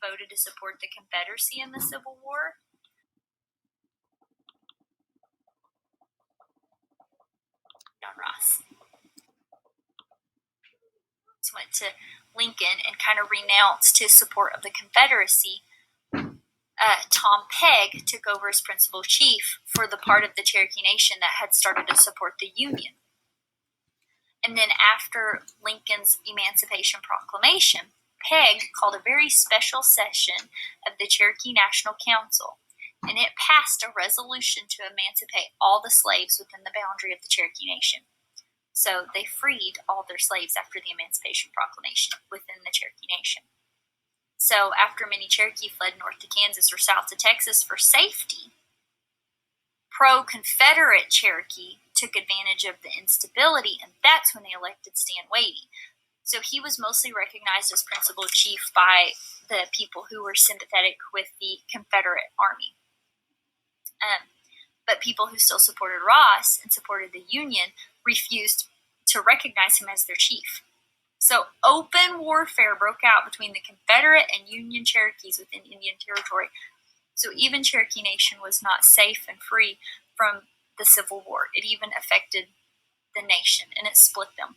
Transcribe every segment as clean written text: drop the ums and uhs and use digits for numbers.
voted to support the Confederacy in the Civil War. John Ross went to Lincoln and kind of renounced his support of the Confederacy. Tom Pegg took over as principal chief for the part of the Cherokee Nation that had started to support the Union. And then after Lincoln's Emancipation Proclamation, Pegg called a very special session of the Cherokee National Council, and it passed a resolution to emancipate all the slaves within the boundary of the Cherokee Nation. So they freed all their slaves after the Emancipation Proclamation within the Cherokee Nation. So after many Cherokee fled north to Kansas or south to Texas for safety, pro-Confederate Cherokee took advantage of the instability, and that's when they elected Stan Watie. So he was mostly recognized as principal chief by the people who were sympathetic with the Confederate Army. But people who still supported Ross and supported the Union refused to recognize him as their chief. So open warfare broke out between the Confederate and Union Cherokees within Indian Territory. So even Cherokee Nation was not safe and free from the Civil War. It even affected the nation, and it split them.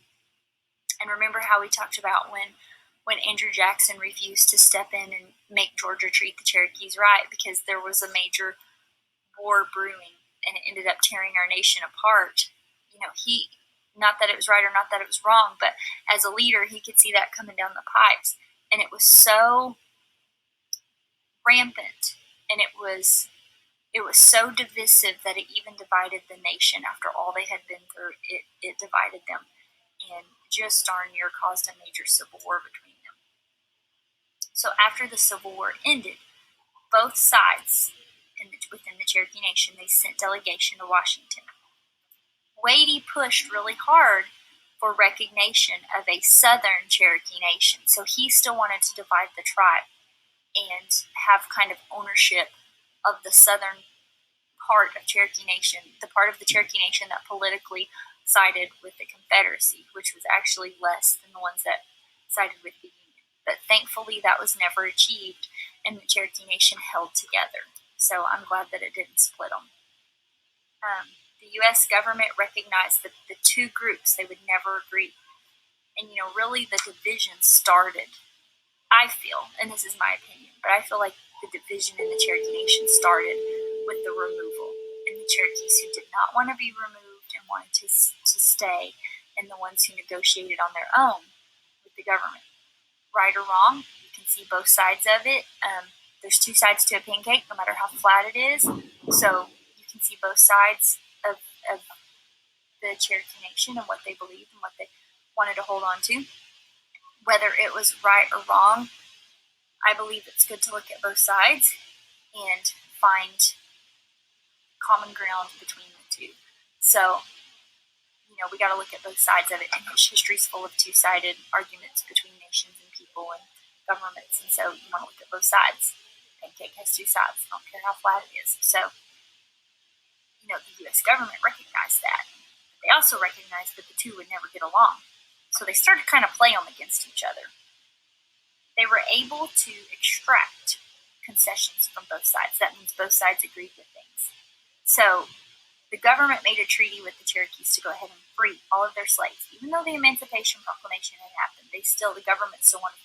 And remember how we talked about when Andrew Jackson refused to step in and make Georgia treat the Cherokees right because there was a major war brewing and it ended up tearing our nation apart. He, not that it was right or not that it was wrong, but as a leader, he could see that coming down the pipes. And it was so rampant, and it was so divisive that it even divided the nation. After all they had been through, it divided them and just darn near caused a major civil war between them. So after the Civil War ended, both sides within the Cherokee Nation, they sent delegation to Washington. Watie pushed really hard for recognition of a Southern Cherokee Nation. So he still wanted to divide the tribe and have kind of ownership of the southern part of Cherokee Nation, the part of the Cherokee Nation that politically sided with the Confederacy, which was actually less than the ones that sided with the Union. But thankfully that was never achieved, and the Cherokee Nation held together. So I'm glad that it didn't split them. The U.S. government recognized that the two groups, they would never agree. And, really the division started, I feel, and this is my opinion, but I feel like the division in the Cherokee Nation started with the removal. And the Cherokees who did not want to be removed and wanted to stay, and the ones who negotiated on their own with the government. Right or wrong, you can see both sides of it. There's two sides to a pancake, no matter how flat it is. So you can see both sides of the Cherokee Nation and what they believed and what they wanted to hold on to. Whether it was right or wrong, I believe it's good to look at both sides and find common ground between the two. So, we got to look at both sides of it, and history's full of two-sided arguments between nations and people and governments, and so you want to look at both sides. Pancake has two sides. I don't care how flat it is. So, the U.S. government recognized that. They also recognized that the two would never get along. So they started kind of playing them against each other. They were able to extract concessions from both sides. That means both sides agreed with things. So the government made a treaty with the Cherokees to go ahead and free all of their slaves. Even though the Emancipation Proclamation had happened, the government still wanted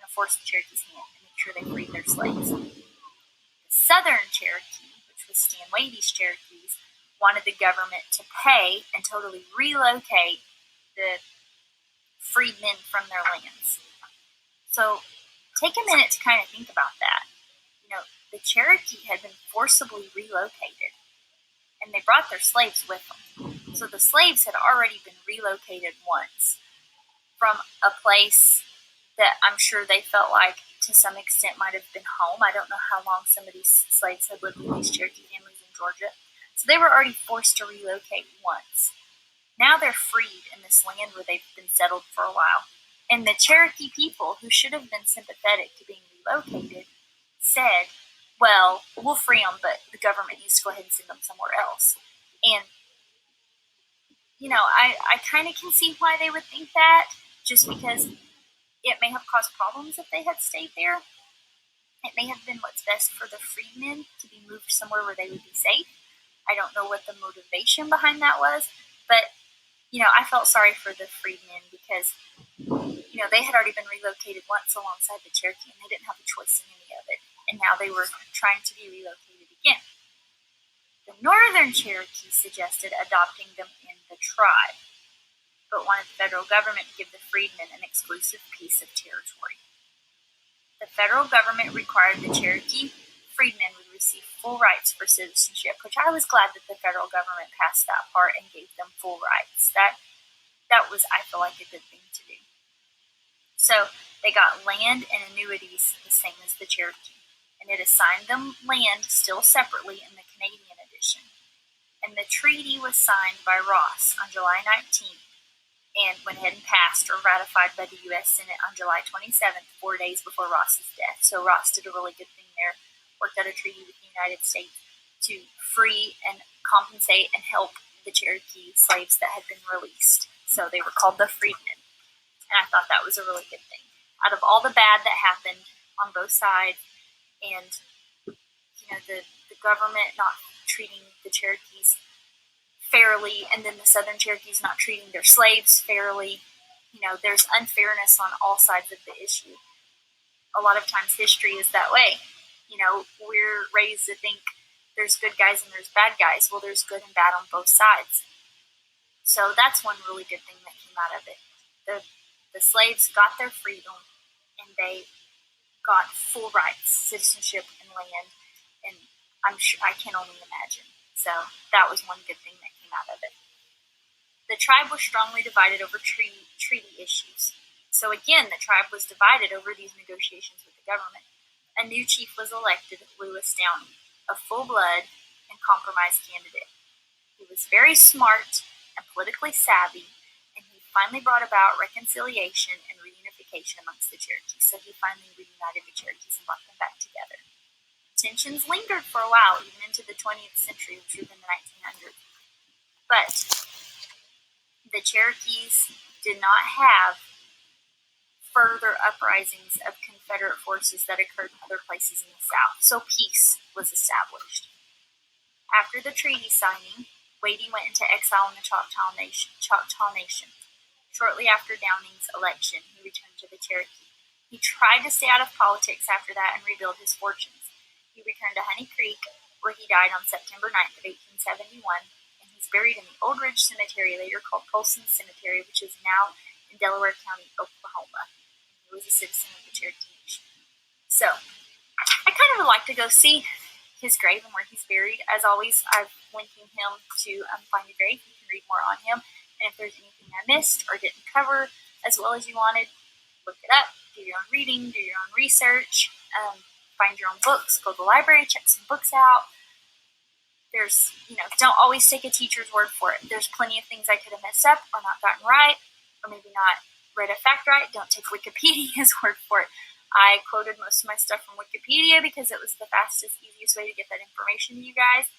to force the Cherokees' hand and make sure they freed their slaves. The Southern Cherokee, which was Stan Watie's Cherokees, wanted the government to pay and totally relocate the freedmen from their lands. So take a minute to kind of think about that. The Cherokee had been forcibly relocated, and they brought their slaves with them. So the slaves had already been relocated once from a place that I'm sure they felt like to some extent might have been home. I don't know how long some of these slaves had lived with these Cherokee families in Georgia. So they were already forced to relocate once. Now they're freed in this land where they've been settled for a while. And the Cherokee people, who should have been sympathetic to being relocated, said, well, we'll free them, but the government needs to go ahead and send them somewhere else. And, I kind of can see why they would think that, just because it may have caused problems if they had stayed there. It may have been what's best for the freedmen to be moved somewhere where they would be safe. I don't know what the motivation behind that was, but I felt sorry for the freedmen because they had already been relocated once alongside the Cherokee, and they didn't have a choice in any of it. And now they were trying to be relocated again. The Northern Cherokee suggested adopting them in the tribe, but wanted the federal government to give the freedmen an exclusive piece of territory. The federal government required the Cherokee freedmen would receive full rights for citizenship, which I was glad that the federal government passed that part and gave them full rights. That was, I feel like, a good thing to do. So they got land and annuities the same as the Cherokee, and it assigned them land still separately in the Canadian edition. And the treaty was signed by Ross on July 19th and went ahead and passed or ratified by the U.S. Senate on July 27th, 4 days before Ross's death. So Ross did a really good thing there, worked out a treaty with the United States to free and compensate and help the Cherokee slaves that had been released. So they were called the freedmen. And I thought that was a really good thing. Out of all the bad that happened on both sides, and the government not treating the Cherokees fairly, and then the Southern Cherokees not treating their slaves fairly, there's unfairness on all sides of the issue. A lot of times history is that way. We're raised to think there's good guys and there's bad guys. Well, there's good and bad on both sides. So that's one really good thing that came out of it. The slaves got their freedom, and they got full rights, citizenship, and land, and I'm sure I can only imagine. So that was one good thing that came out of it. The tribe was strongly divided over treaty issues. So again, the tribe was divided over these negotiations with the government. A new chief was elected, Lewis Downey, a full-blood and compromise candidate. He was very smart and politically savvy, and he finally brought about reconciliation and reunification amongst the Cherokees. So he finally reunited the Cherokees and brought them back together. Tensions lingered for a while, even into the 20th century, which was in the 1900s. But the Cherokees did not have further uprisings of Confederate forces that occurred in other places in the South, so peace was established. After the treaty signing, Watie went into exile in the Choctaw Nation. Shortly after Downing's election, he returned to the Cherokee. He tried to stay out of politics after that and rebuild his fortunes. He returned to Honey Creek, where he died on September 9th of 1871, and he's buried in the Old Ridge Cemetery, later called Colson Cemetery, which is now in Delaware County, Oklahoma. He was a citizen of the Cherokee Nation. So, I kind of would like to go see his grave and where he's buried. As always, I'm linking him to Find a Grave. You can read more on him. And if there's anything I missed or didn't cover as well as you wanted, look it up, do your own reading, do your own research, find your own books, go to the library, check some books out. There's, don't always take a teacher's word for it. There's plenty of things I could have messed up or not gotten right, or maybe not read a fact right. Don't take Wikipedia's word for it. I quoted most of my stuff from Wikipedia because it was the fastest, easiest way to get that information to you guys.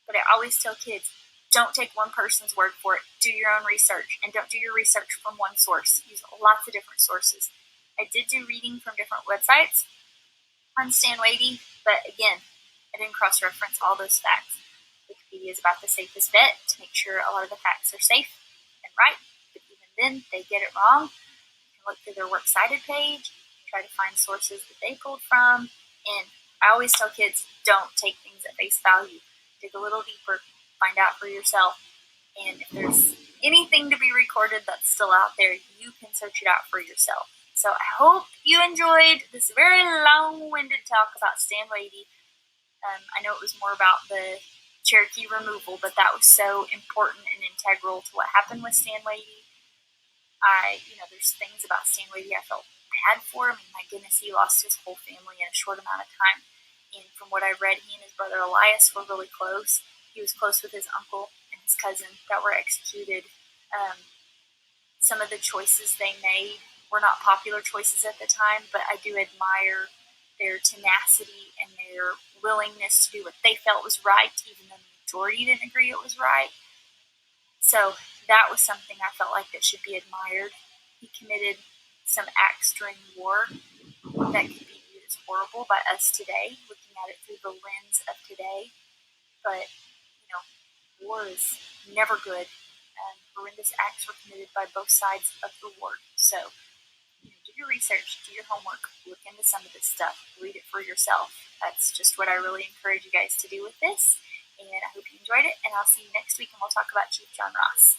But I always tell kids, don't take one person's word for it. Do your own research, and don't do your research from one source. Use lots of different sources. I did do reading from different websites on Stan Watie, but again, I didn't cross-reference all those facts. Wikipedia is about the safest bet to make sure a lot of the facts are safe and right, but even then, they get it wrong. You can look through their works cited page, try to find sources that they pulled from, and I always tell kids, don't take things at face value. Dig a little deeper, find out for yourself, and if there's anything to be recorded that's still out there, you can search it out for yourself. So I hope you enjoyed this very long-winded talk about Stan Watie. I know it was more about the Cherokee removal, but that was so important and integral to what happened with Stan Watie. There's things about Stan Watie I felt bad for. I mean, my goodness, he lost his whole family in a short amount of time. And from what I read, he and his brother Elias were really close. He was close with his uncle and his cousin that were executed. Some of the choices they made were not popular choices at the time, but I do admire their tenacity and their willingness to do what they felt was right, even though the majority didn't agree it was right. So that was something I felt like that should be admired. He committed some acts during war that could be viewed as horrible by us today, looking at it through the lens of today. But, war is never good, and horrendous acts were committed by both sides of the war. So, do your research, do your homework, look into some of this stuff, read it for yourself. That's just what I really encourage you guys to do with this. And I hope you enjoyed it, and I'll see you next week, and we'll talk about Chief John Ross.